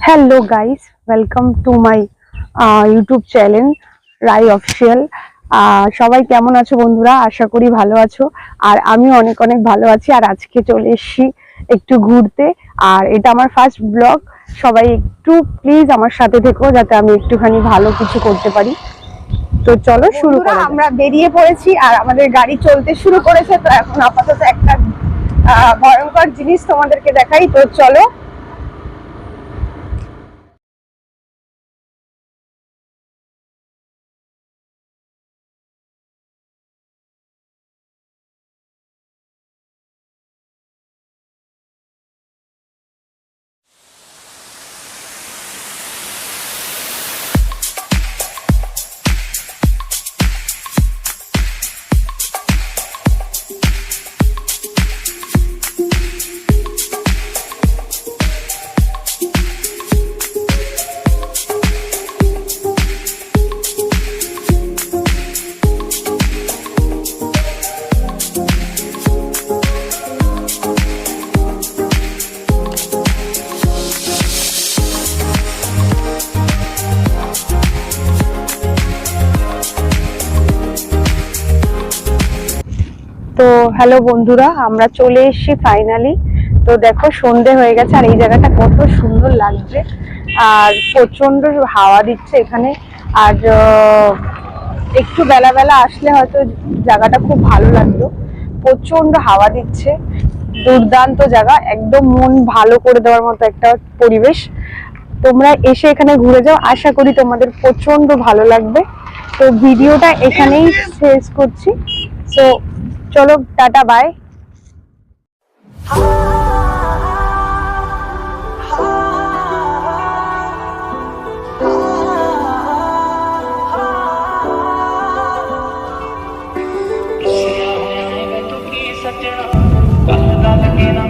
Hello guys, welcome to my YouTube channel Rai official. সবাই কেমন আছো বন্ধুরা? আশা করি ভালো আছো। আর আমি অনেক অনেক ভালো আছি। আর আজকে চলে এসেছি একটু ঘুরতে। আর এটা আমার ফার্স্ট ব্লগ। সবাই একটু প্লিজ আমার সাথে থেকো যাতে আমি একটুখানি ভালো কিছু করতে পারি। তো চলো শুরু করা যাক। আমরা বেরিয়ে পড়েছি আর আমাদের গাড়ি চলতে শুরু করেছে। তো এখন আপাতত একটা ভয়ঙ্কর জিনিস তোমাদেরকে দেখাই। তো চলো। তো হ্যালো বন্ধুরা, আমরা চলে এসেছি ফাইনালি। তো দেখো সন্ধে হয়ে গেছে আর এই জায়গাটা কত সুন্দর লাগছে। আর প্রচন্ড হাওয়া দিচ্ছে এখানে। আর একটু বেলা বেলা আসলে হয়তো জায়গাটা খুব ভালো লাগতো। প্রচন্ড হাওয়া দিচ্ছে, দুর্দান্ত জায়গা, একদম মন ভালো করে দেওয়ার মতো একটা পরিবেশ। তোমরা এসে এখানে ঘুরে যাও, আশা করি তোমাদের প্রচন্ড ভালো লাগবে। তো ভিডিওটা এখানেই শেষ করছি। তো চলো, টাটা, বাই। सजना गल गल के ना